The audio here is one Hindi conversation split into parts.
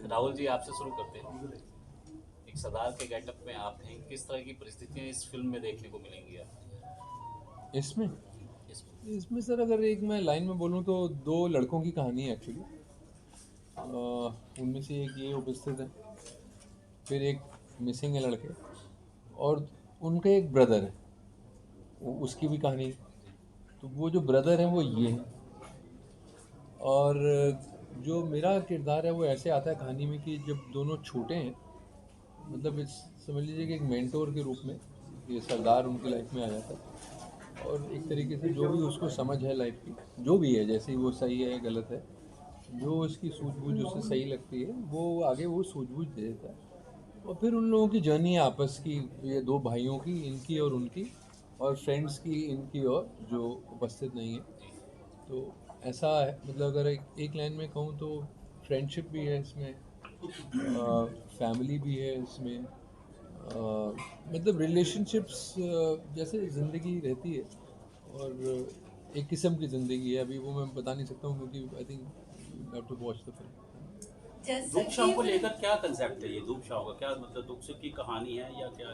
राहुल जी, आपसे शुरू करते हैं। एक सरदार के गेटअप में आप हैं, किस तरह की परिस्थितियां इस फिल्म में देखने को मिलेंगी आपको? इसमें इसमें इसमें सर अगर एक मैं लाइन में बोलूँ तो दो लड़कों की कहानी है एक्चुअली। उनमें से एक ये उपस्थित है, फिर एक मिसिंग है लड़के, और उनका एक ब्रदर है, उसकी भी कहानी। तो वो जो ब्रदर है वो ये है, और जो मेरा किरदार है वो ऐसे आता है कहानी में कि जब दोनों छोटे हैं, मतलब इस समझ लीजिए कि एक मेंटोर के रूप में ये सरदार उनकी लाइफ में आ जाता है, और एक तरीके से जो भी उसको समझ है लाइफ की, जो भी है, जैसे ही वो सही है गलत है, जो उसकी सूझबूझ उसे सही लगती है वो आगे वो सूझबूझ दे देता है। और फिर उन लोगों की जर्नी है आपस की, ये दो भाइयों की, इनकी और उनकी, और फ्रेंड्स की इनकी और जो उपस्थित नहीं है। तो ऐसा है, मतलब अगर एक लाइन में कहूँ तो फ्रेंडशिप भी है इसमें, फैमिली भी है इसमें, मतलब रिलेशनशिप्स जैसे ज़िंदगी रहती है, और एक किस्म की ज़िंदगी है। अभी वो मैं बता नहीं सकता हूँ क्योंकि I think you have to watch the film. धूप शाम को लेकर क्या कंसेप्ट है? ये धूप शाम का क्या मतलब, धूप की कहानी है या क्या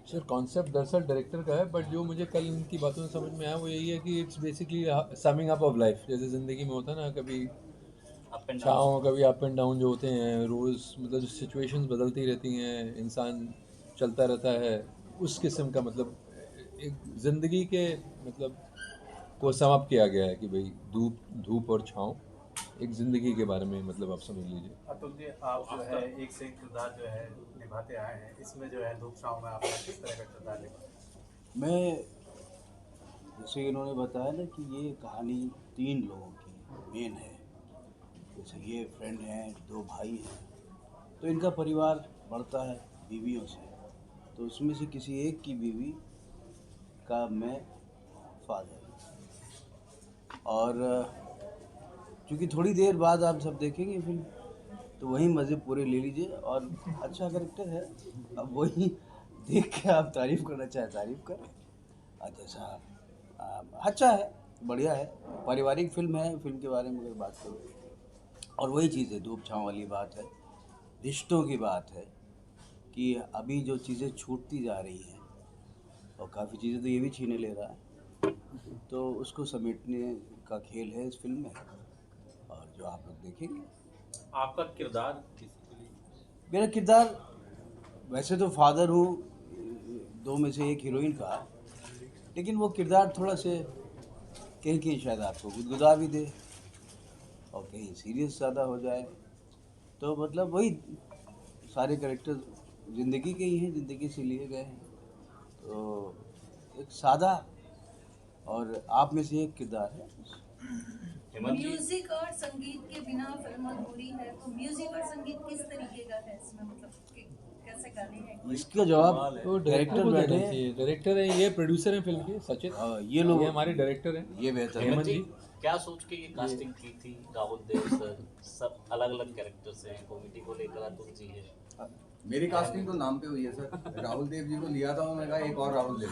सर कॉन्सेप्ट दरअसल डायरेक्टर का है, बट जो मुझे कल इनकी बातों में समझ में आया वो यही है कि it's basically summing up of life. जैसे ज़िंदगी में होता है ना, कभी अप एंड छाँव डाउन। कभी अप एंड डाउन जो होते हैं रोज़, मतलब जो सिचुएशंस बदलती रहती हैं, इंसान चलता रहता है, उस किस्म का, मतलब एक ज़िंदगी के मतलब को समाप्त किया गया है कि भाई धूप धूप और छाँव, एक ज़िंदगी के बारे में, मतलब आप समझ लीजिए। अतुल जी, आप जो है एक से एक किरदार जो है निभाते आए हैं, इसमें जो है धूप छाँव में आपने किस तरह का किरदार निभाया? मैं, जैसे इन्होंने बताया ना कि ये कहानी 3 लोगों की मेन है। जैसे ये फ्रेंड हैं, 2 भाई हैं, तो इनका परिवार बढ़ता है बीवियों से। तो उसमें से किसी एक की बीवी का मैं फादर हूँ। और चूँकि थोड़ी देर बाद आप सब देखेंगे फिल्म, तो वही मज़े पूरे ले लीजिए। और अच्छा कैरेक्टर है, अब वही देख के आप तारीफ़ करना चाहे तारीफ़ करें। जैसा अच्छा है, बढ़िया है, पारिवारिक फ़िल्म है। फ़िल्म के बारे में अगर बात करूँ, और वही चीज़ है, धूप छाँव वाली बात है, रिश्तों की बात है कि अभी जो चीज़ें छूटती जा रही हैं, और काफ़ी चीज़ें तो ये भी छीने ले रहा है, तो उसको समेटने का खेल है इस फ़िल्म में, और जो आप लोग देखेंगे। आपका किरदार किसी के लिए? मेरा किरदार, वैसे तो फादर हूँ 2 में से एक हीरोइन का, लेकिन वो किरदार थोड़ा से कहीं कहीं शायद आपको गुदगुदा भी दे और कहीं सीरियस ज़्यादा हो जाए। तो मतलब वही सारे कैरेक्टर ज़िंदगी के ही हैं, ज़िंदगी से लिए गए हैं। तो एक सादा और आप में से एक किरदार है। हेमंत जी, म्यूजिक और संगीत के बिना फिल्म अधूरी है, तो म्यूजिक और संगीत किस तरीके का है इसमें, मतलब कैसे गाने हैं? इसका जवाब तो डायरेक्टर डायरेक्टर को देना बैठे चाहिए। डायरेक्टर है ये, प्रोड्यूसर हैं फिल्म के सचित, ये लोग, ये हमारे डायरेक्टर हैं ये बेहतर हेमंत हेमंत जी, जी। क्या सोच के ये कास्टिंग की थी? राहुल देव सर, सब अलग अलग कैरेक्टर्स हैं, कॉमेडी को लेकर अतुल जी है। मेरी कास्टिंग तो नाम पे हुई है सर। राहुल देव जी को लिया था, मैंने कहा एक और राहुल देव।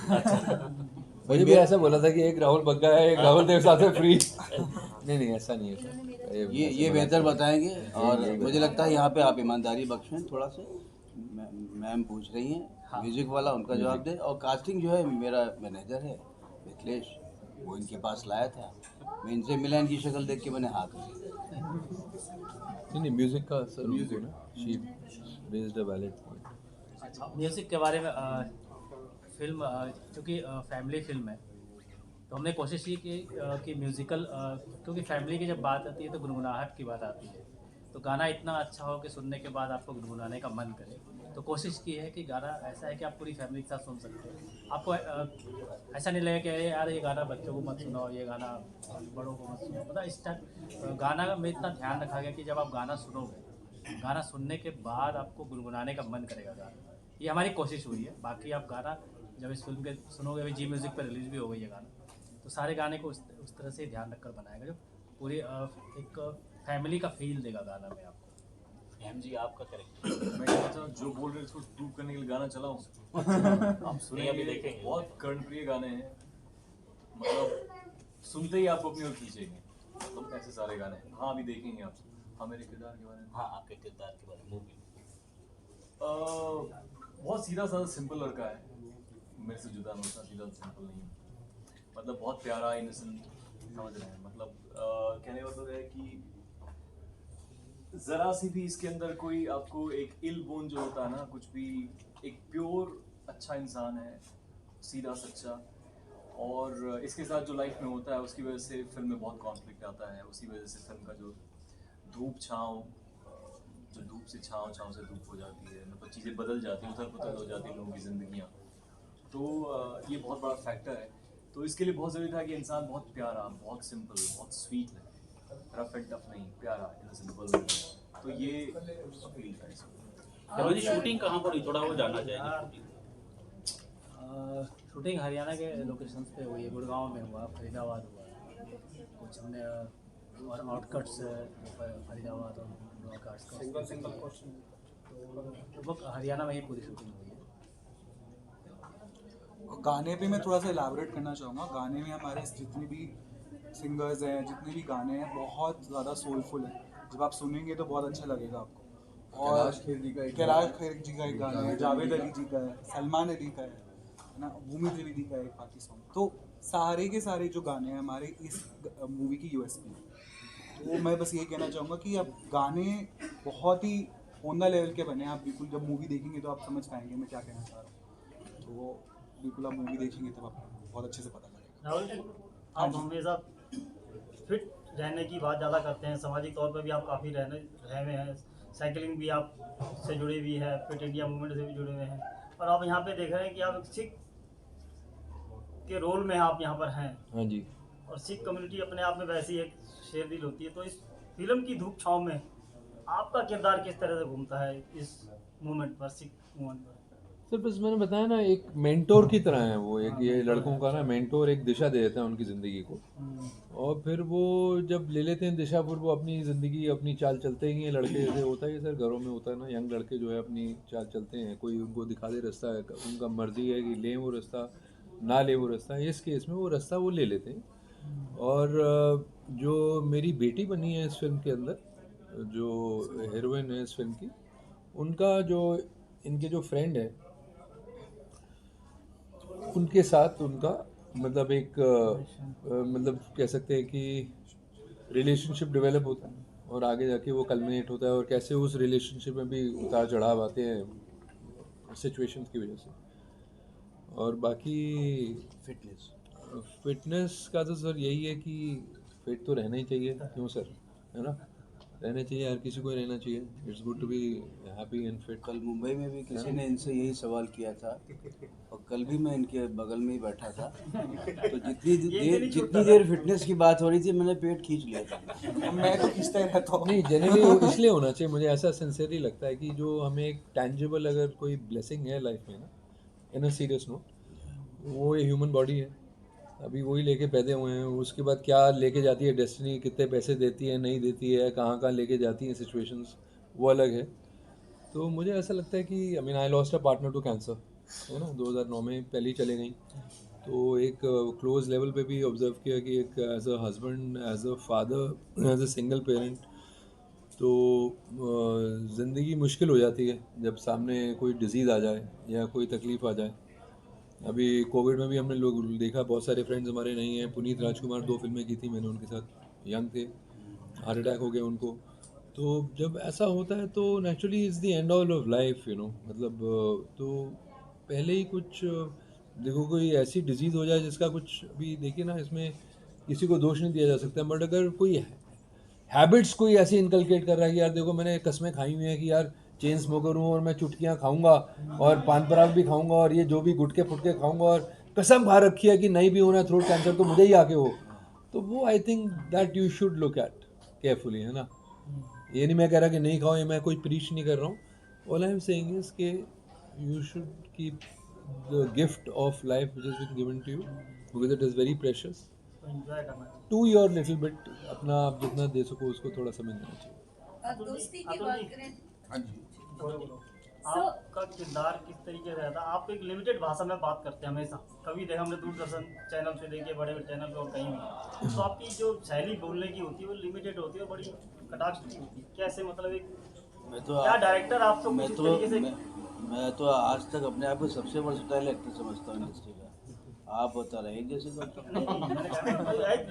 मुझे भी ऐसा बोला था कि एक राहुल बग्गा है, एक राहुल देव साथ है फ्री। नहीं नहीं, ऐसा नहीं है सर, ये बेहतर बताएंगे। और मुझे लगता है यहाँ पे आप ईमानदारी बख्शें थोड़ा सा। मैम पूछ रही हैं म्यूजिक वाला, उनका जवाब दे। और कास्टिंग जो है, मेरा मैनेजर है मिथिलेश, वो इनके पास लाया था, मैं इनसे मिला, इनकी शक्ल देख के मैंने हाँ कर दी। नहीं, म्यूजिक का सर उनको ना, she raised a valid point. अच्छा, म्यूज़िक के बारे में फिल्म चूँकि फैमिली फिल्म है, तो हमने कोशिश की कि म्यूज़िकल, क्योंकि फैमिली की जब बात आती है तो गुनगुनाहट की बात आती है, तो गाना इतना अच्छा हो कि सुनने के बाद आपको गुनगुनाने का मन करे। तो कोशिश की है कि गाना ऐसा है कि आप पूरी फैमिली के साथ सुन सकते हैं। आपको ऐसा नहीं लगेगा कि अरे यार ये गाना बच्चों को मत सुनाओ, ये गाना बड़ों को मत सुनाओ। मतलब इस टाइप गाना में इतना ध्यान रखा गया कि जब आप गाना सुनोगे, गाना सुनने के बाद आपको गुनगुनाने का मन करेगा गाना। ये हमारी कोशिश हुई है। बाकी आप गाना जब इस फिल्म के सुनोगे, अभी जी म्यूज़िक पर रिलीज़ भी हो गई है गाना, तो सारे गाने को उस तरह से ध्यान रखकर बनाएगा जो पूरी एक फैमिली का फील देगा गाना में आपको। हेम जी, आपका कैरेक्टर? मैं कहना चाहूँ जो बोल रहे हैं उसको प्रूव करने के लिए गाना चलाऊं। आप सुने, अभी देखेंगे। बहुत कर्णप्रिय गाने हैं, मतलब सुनते ही आपको अपनी ओर खींचेंगे, मतलब ऐसे सारे गाने हैं। हाँ, अभी देखेंगे आप। हाँ मेरे किरदार के बारे में हाँ आपके किरदार के बारे में मूवी बहुत सीधा साधा सिंपल लड़का है, मेरे से जुदा नहीं होता, सीधा सिंपल नहीं है, मतलब बहुत प्यारा इनोसेंट, समझ रहे हैं, मतलब कहने का मतलब है कि जरा सी भी इसके अंदर कोई आपको एक इल बोन जो होता है ना, कुछ भी, एक प्योर अच्छा इंसान है, सीधा सच्चा, और इसके साथ जो लाइफ में होता है उसकी वजह से फिल्म में बहुत कॉन्फ्लिक्ट आता है, उसी वजह से फिल्म का जो धूप छाँव, जो धूप से छाँव, छाँव से धूप हो जाती है, मतलब चीज़ें बदल जाती हैं, उथल पुथल हो जाती है लोगों की ज़िंदगियाँ, तो ये बहुत बड़ा फैक्टर है। तो इसके लिए बहुत ज़रूरी था कि इंसान बहुत प्यारा, बहुत सिंपल, बहुत स्वीट लगे, रफ एंड टफ नहीं, प्यारा इन सिंपल, तो ये अपील था इसमें। हमारी शूटिंग कहाँ पर हुई, थोड़ा वो जानना चाहेंगे। शूटिंग हरियाणा के लोकेशंस पे हुई है, गुड़गांव में हुआ, फरीदाबाद हुआ, कुछ हमने और आउटकट्स फरीदाबाद और सिंगल क्वेश्चन, तो वो हरियाणा में ही पूरी शूटिंग हुई है। गाने पे मैं थोड़ा सा इलाबोरेट करना चाहूँगा। गाने में हमारे जितने भी सिंगर्स हैं, जितने भी गाने हैं, बहुत ज़्यादा सोलफुल है। जब आप सुनेंगे तो बहुत अच्छा लगेगा आपको। और कैलाश खेर जी का एक गाना है, जावेद अली जी का है, सलमान अली का है ना, भूमि त्रिवेदी का है बाकी सॉन्ग। तो सारे के सारे जो गाने हैं हमारे इस मूवी की यूएसपी है। तो मैं बस ये कहना चाहूँगा कि अब गाने बहुत ही ऑन द लेवल के बने हैं। आप बिल्कुल जब मूवी देखेंगे तो आप समझ पाएंगे मैं क्या कहना चाह रहा हूँ। तो बिल्कुल आप मूवी देखेंगे तब आपको बहुत अच्छे से पता लगेगा। राहुल जी, आप हमेशा फिट रहने की बात ज़्यादा करते हैं, सामाजिक तौर पर भी आप काफ़ी रहे हुए हैं, साइकिलिंग भी आप से जुड़े भी है, फिट इंडिया मूवमेंट से भी जुड़े हुए हैं, और आप यहाँ पे देख रहे हैं कि आप एक सिख के रोल में आप यहाँ पर हैं। हाँ जी। और सिख कम्युनिटी अपने आप में वैसी एक शेरदिल होती है, तो इस फिल्म की धूप छाँव में आपका किरदार किस तरह से घूमता है इस मूवमेंट पर, सिख मूवमेंट पर? सर बस मैंने बताया ना, एक मेंटोर की तरह है वो, एक ये लड़कों का ना मेंटोर, एक दिशा दे देता है उनकी ज़िंदगी को, और फिर वो जब ले लेते हैं दिशा, फिर वो अपनी ज़िंदगी अपनी चाल चलते ही हैं। लड़के जैसे होता है सर, घरों में होता है ना, यंग लड़के जो है अपनी चाल चलते हैं, कोई उनको दिखा दे रास्ता है, उनका मर्जी है कि लें वो रास्ता, ना ले वो रास्ता। इस केस में वो रास्ता वो ले लेते हैं। और जो मेरी बेटी बनी है इस फिल्म के अंदर, जो हीरोइन है इस फिल्म की, उनका जो इनके जो फ्रेंड है उनके साथ उनका मतलब एक मतलब कह सकते हैं कि रिलेशनशिप डेवलप होता है, और आगे जाके वो कल्मिनेट होता है, और कैसे उस रिलेशनशिप में भी उतार चढ़ाव आते हैं सिचुएशंस की वजह से। और बाकी फिटनेस का तो सर यही है कि फिट तो रहना ही चाहिए, क्यों सर, है ना, रहना चाहिए, हर किसी को रहना चाहिए। It's good to be happy and fit. कल मुंबई में भी किसी ने इनसे यही सवाल किया था, और कल भी मैं इनके बगल में ही बैठा था, तो जितनी देर फिटनेस की बात हो रही थी मैंने पेट खींच लिया था। मैं तो खींचता ही रहता हूँ। नहीं, जनरली इसलिए होना चाहिए, मुझे ऐसा सिंसियरली लगता है कि जो हमें एक टैंजिबल अगर कोई ब्लेसिंग है लाइफ में ना, इन अ सीरियस नोट, वो ये ह्यूमन बॉडी है। अभी वही लेके पैदे हुए हैं, उसके बाद क्या लेके जाती है डेस्टिनी, कितने पैसे देती है, नहीं देती है, कहाँ कहाँ लेके जाती हैं सिचुएशंस, वो अलग है। तो मुझे ऐसा लगता है कि I lost a partner to cancer, है ना, 2009 में पहले ही चले गई। तो एक क्लोज लेवल पे भी ऑब्जर्व किया कि एक as a husband, as a father, as a single parent, तो ज़िंदगी मुश्किल हो जाती है जब सामने कोई डिज़ीज़ आ जाए या कोई तकलीफ़ आ जाए। अभी कोविड में भी हमने लोग देखा, बहुत सारे फ्रेंड्स हमारे नहीं हैं। पुनीत राजकुमार 2 फिल्में की थी मैंने उनके साथ, यंग थे, हार्ट अटैक हो गया उनको। तो जब ऐसा होता है तो naturally is the end of life, you know, मतलब तो पहले ही कुछ देखो, कोई ऐसी डिजीज़ हो जाए जिसका कुछ, अभी देखिए ना, इसमें किसी को दोष नहीं दिया जा सकता, बट अगर कोई हैबिट्स कोई ऐसी इनकलकेट कर रहा है कि यार देखो मैंने कस्में खाई हुई हैं कि यार चेन स्मोकर हूँ और मैं चुटकियाँ खाऊंगा और पान पराग भी खाऊंगा और ये जो भी गुटके फुटके खाऊंगा, और कसम खा रखी है कि नहीं भी होना थ्रोट कैंसर तो मुझे ही आके हो, तो वो I think that you should look at carefully, है ना। ये नहीं मैं कह रहा कि नहीं खाओ, ये मैं कोई प्रीच नहीं कर रहा हूँ। All I am saying is के you should keep the gift of life which is been given to you, because it is very precious, to your little bit, अपना आप जितना दे सको उसको थोड़ा समय देना चाहिए। दोस्ती की बात करें, आपका किरदार किस तरीके से रहता है? आप एक लिमिटेड भाषा में बात करते हैं हमेशा, कभी देखा हमने दूरदर्शन चैनल से लेके बड़े बड़े चैनल पे और कहीं भी, तो आपकी जो शैली बोलने की होती है वो लिमिटेड होती है, बड़ी कटाक्ष कैसे मतलब एक मैं तो क्या डायरेक्टर आपको मैं किस तो तरीके से मैं तो आज तक अपने आप को सबसे वर्सटाइल एक्टर समझता हूँ इंडस्ट्री का। आप बता रहे हैं जैसे तो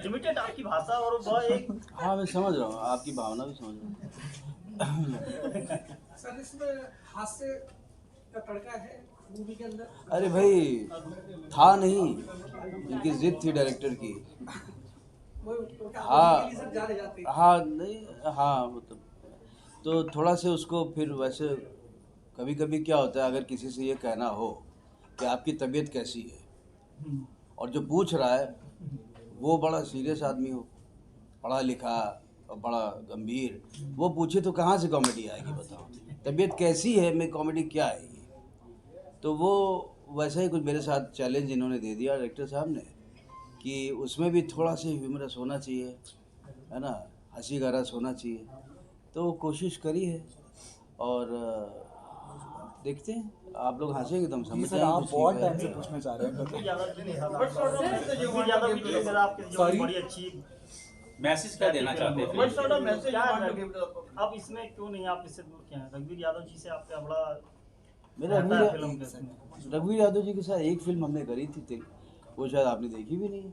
लिमिटेड आपकी भाषा और बहुत एक हाँ मैं समझ रहा हूँ, आपकी भावना भी समझ रहा हूँ। सर इसमें हास्य का तड़का है मूवी के अंदर? अरे भाई था नहीं, इनकी जिद थी डायरेक्टर की। हाँ हाँ नहीं हाँ मतलब तो थोड़ा से उसको फिर वैसे कभी कभी क्या होता है, अगर किसी से ये कहना हो कि आपकी तबीयत कैसी है और जो पूछ रहा है वो बड़ा सीरियस आदमी हो, पढ़ा लिखा और बड़ा गंभीर, वो पूछे तो कहाँ से कॉमेडी आएगी बताओ। तबीयत कैसी है में कॉमेडी क्या आएगी। तो वो वैसा ही कुछ मेरे साथ चैलेंज इन्होंने दे दिया डायरेक्टर साहब ने कि उसमें भी थोड़ा सा ह्यूमरस होना चाहिए, है ना, हंसी का रस होना चाहिए। तो कोशिश करी है और देखते हैं, आप लोग हंसेंगे तो हम समझ सर आप बहुत टाइम से पूछना चाह रहे हैं। सॉरी बड़ी अच्छी मैसेज क्या देना चाहते हैं? What sort of message आप इसमें क्यों नहीं आप इससे दूर क्या हैं? रघुवीर यादव जी से आपका बड़ा मेरा फिल्म के इसमें। रघुवीर यादव जी के साथ एक फिल्म हमने करी थी तिल, वो शायद आपने देखी भी नहीं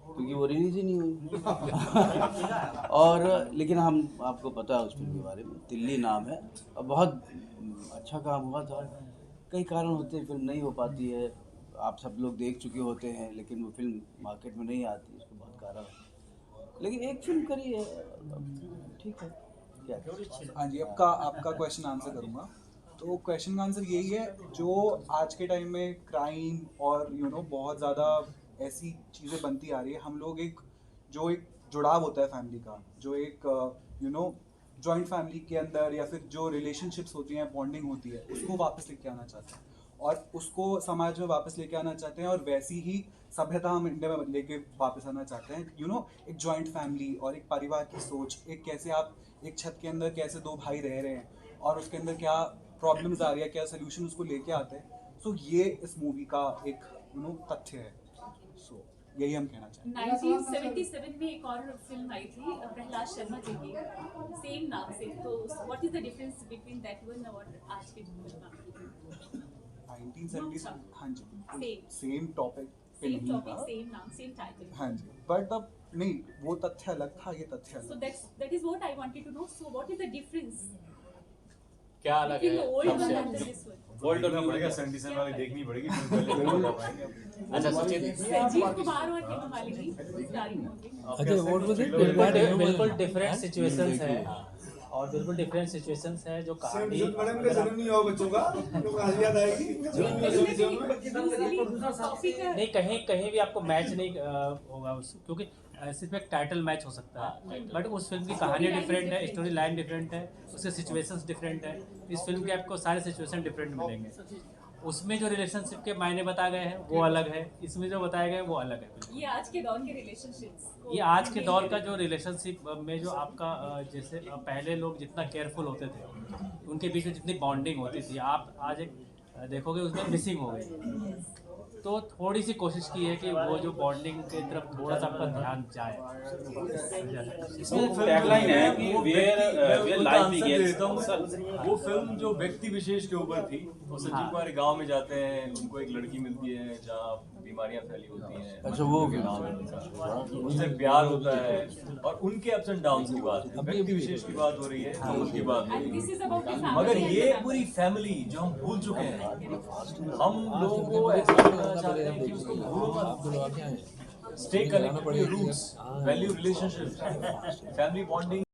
क्योंकि वो रिलीज ही नहीं हुई। और लेकिन हम आपको पता है उस फिल्म के बारे में, तिल्ली नाम है और बहुत अच्छा काम हुआ था। कई कारण होते हैं फिल्म नहीं हो पाती है, आप सब लोग देख चुके होते हैं, लेकिन वो फिल्म मार्केट में नहीं आती, इसके बहुत कारण है। लेकिन एक फिल्म करी है, ठीक है क्या। हाँ जी, आपका क्वेश्चन आंसर करूँगा। तो क्वेश्चन का आंसर यही है, जो आज के टाइम में क्राइम और बहुत ज़्यादा ऐसी चीज़ें बनती आ रही है, हम लोग एक जुड़ाव होता है फैमिली का, जो एक जॉइंट फैमिली के अंदर या फिर जो रिलेशनशिप्स होती हैं, बॉन्डिंग होती है, उसको वापस लेके आना चाहते हैं और उसको समाज में वापस लेके आना चाहते हैं और वैसी ही सभ्यता हम इंडिया में लेके वापस आना चाहते हैं। एक जॉइंट फैमिली और एक परिवार की सोच, एक कैसे आप एक छत के अंदर कैसे दो भाई रह रहे हैं और उसके अंदर क्या प्रॉब्लम्स आ रही है, क्या सोल्यूशन उसको लेके आते हैं। सो ये इस मूवी का एक तथ्य है। सो यही हम कहना चाहेंगे। 1977 में एक और फिल्म आई थी प्रहलाद शर्मा जी की सेम नाम से, तो what is the difference between that one और आज की फिल्म? 1970 हाँ जी, सेम टॉपिक सेम नाम सेम टाइटल। हाँ जी, बट अब नहीं, वो तथ्य अलग था, ये तथ्य अलग। So that is what I wanted to know. So what is the difference? क्या अलग है? Old one and this one. Old और पड़ेगा 77 वाली देखनी पड़ेगी, पहले पाएंगे। अच्छा सचिन, संजीव कुमार और हेमा मालिनी स्टारिंग होंगे। अच्छा व्हाट वाज इट? बिल्कुल डिफरेंट सिचुएशंस है और बिल्कुल डिफरेंट सिचुएशंस है जो कहानी मैडम का जन्म नहीं हुआ बच्चों का, तो आज याद आएगी। नहीं, कहीं भी आपको मैच नहीं होगा क्योंकि सिर्फ एक टाइटल मैच हो सकता है, बट उस फिल्म की कहानी डिफरेंट है, स्टोरी लाइन डिफरेंट है, उसके सिचुएशंस डिफरेंट है। इस फिल्म के आपको सारे सिचुएशन डिफरेंट मिलेंगे। उसमें जो रिलेशनशिप के मायने बताए गए हैं वो अलग है, इसमें जो बताए गए वो अलग है। ये आज के दौर के रिलेशनशिप्स, ये आज के दौर का जो रिलेशनशिप में जो आपका जैसे पहले लोग जितना केयरफुल होते थे, उनके बीच में जितनी बॉन्डिंग होती थी, आप आज एक देखोगे उसमें मिसिंग हो गई। तो थोड़ी सी कोशिश की है कि वो जो बॉन्डिंग की तरफ थोड़ा सा आपका ध्यान जाए। टैगलाइन है कि वेयर लाइफ बिगिंस। वो फिल्म जो व्यक्ति विशेष के ऊपर थी, वो संजीव कुमार गांव में जाते हैं, उनको एक लड़की मिलती है जहाँ बीमारियां फैली होती हैं। अच्छा वो उनसे प्यार होता है और उनके अप्स एंड डाउन्स की बात है, व्यक्ति विशेष की बात हो रही है, उसकी बात हो रही है। मगर ये पूरी फैमिली जो हम भूल चुके हैं, हम लोगों को ऐसा करना चाहते हैं कि उसको भूलो मत। Stay connected to roots, value relationship, family bonding